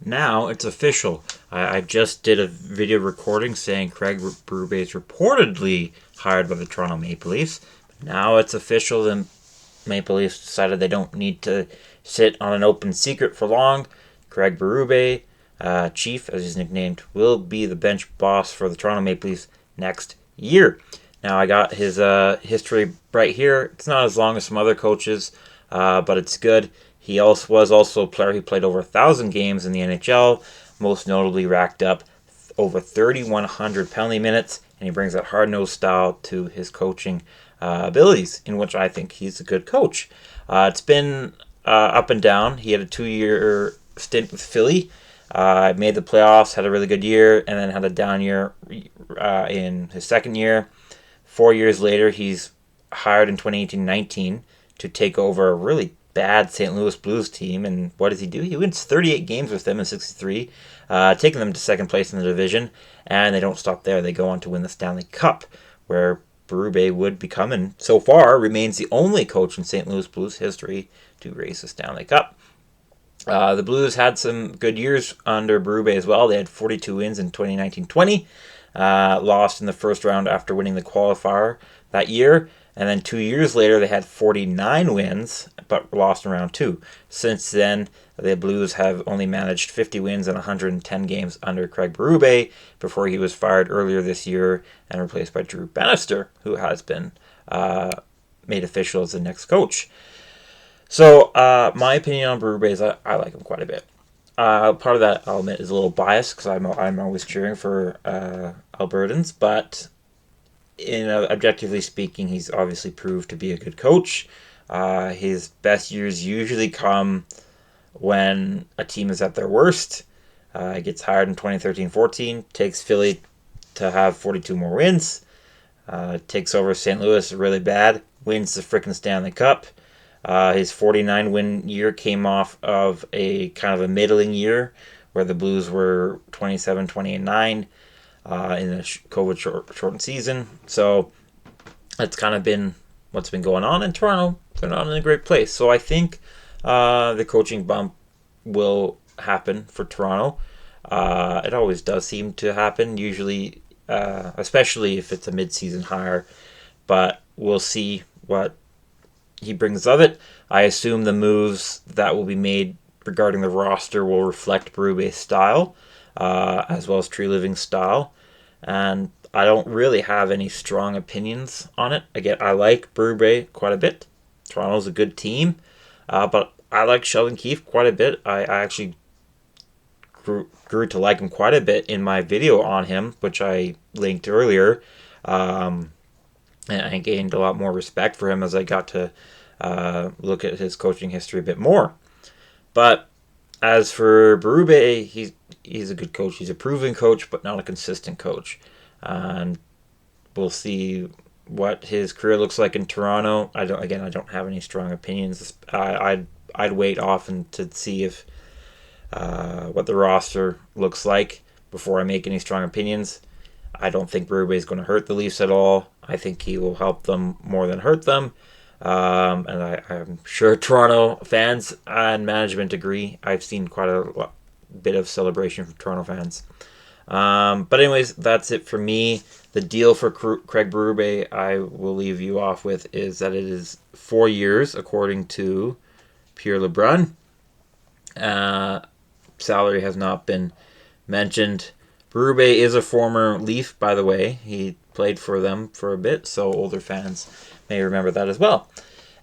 now it's official. I just did a video recording saying Craig Berube is reportedly hired by the Toronto Maple Leafs. Now it's official. The Maple Leafs decided they don't need to sit on an open secret for long. Craig Berube, Chief as he's nicknamed, will be the bench boss for the Toronto Maple Leafs next year. Now I got his history right here. It's not as long as some other coaches, but it's good. He was also a player who played over 1,000 games in the NHL, most notably racked up over 3,100 penalty minutes, and he brings that hard-nosed style to his coaching abilities, in which I think he's a good coach. It's been up and down. He had a 2-year stint with Philly, made the playoffs, had a really good year, and then had a down year in his second year. 4 years later, he's hired in 2018-19 to take over a really bad St. Louis Blues team, and what does he do? He wins 38 games with them in 63, taking them to second place in the division, and they don't stop there. They go on to win the Stanley Cup, where Berube would become, and so far remains the only coach in St. Louis Blues history to raise the Stanley Cup. The Blues had some good years under Berube as well. They had 42 wins in 2019-20, lost in the first round after winning the qualifier that year. And then 2 years later, they had 49 wins, but lost in round 2. Since then, the Blues have only managed 50 wins in 110 games under Craig Berube before he was fired earlier this year and replaced by Drew Bannister, who has been made official as the next coach. So my opinion on Berube is I like him quite a bit. Part of that, I'll admit, is a little biased because I'm always cheering for Albertans, but objectively speaking, he's obviously proved to be a good coach. His best years usually come when a team is at their worst. He gets hired in 2013-14, takes Philly to have 42 more wins, takes over St. Louis really bad, wins the frickin' Stanley Cup. His 49-win year came off of a kind of a middling year where the Blues were 27-20-9. In a COVID-shortened season. So that's kind of been what's been going on in Toronto. They're not in a great place. So I think the coaching bump will happen for Toronto. It always does seem to happen, usually, especially if it's a mid-season hire. But we'll see what he brings of it. I assume the moves that will be made regarding the roster will reflect Berube's style, as well as Tree Living's style. And I don't really have any strong opinions on it. Again, I like Berube quite a bit. Toronto's a good team, but I like Sheldon Keefe quite a bit. I actually grew to like him quite a bit in my video on him, which I linked earlier. And I gained a lot more respect for him as I got to look at his coaching history a bit more. But as for Berube, he's a good coach. He's a proven coach, but not a consistent coach. And we'll see what his career looks like in Toronto. I don't have any strong opinions. I'd wait often to see if what the roster looks like before I make any strong opinions. I don't think Berube is going to hurt the Leafs at all. I think he will help them more than hurt them. And I'm sure Toronto fans and management agree. I've seen quite a bit of celebration from Toronto fans. But anyways, that's it for me. The deal for Craig Berube, I will leave you off with, is that it is 4 years, according to Pierre LeBrun. Salary has not been mentioned. Berube is a former Leaf, by the way. He played for them for a bit, so older fans may remember that as well.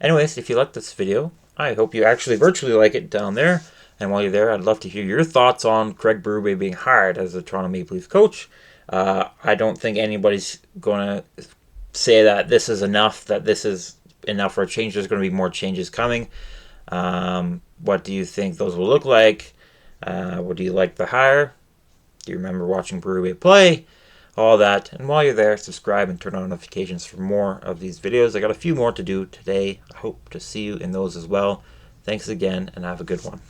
Anyways, if you like this video, I hope you actually virtually like it down there. And while you're there, I'd love to hear your thoughts on Craig Berube being hired as the Toronto Maple Leafs coach. I don't think anybody's going to say that this is enough for a change. There's going to be more changes coming. What do you think those will look like? What do you like the hire? Do you remember watching Berube play? All that. And while you're there, subscribe and turn on notifications for more of these videos. I got a few more to do today. I hope to see you in those as well. Thanks again, and have a good one.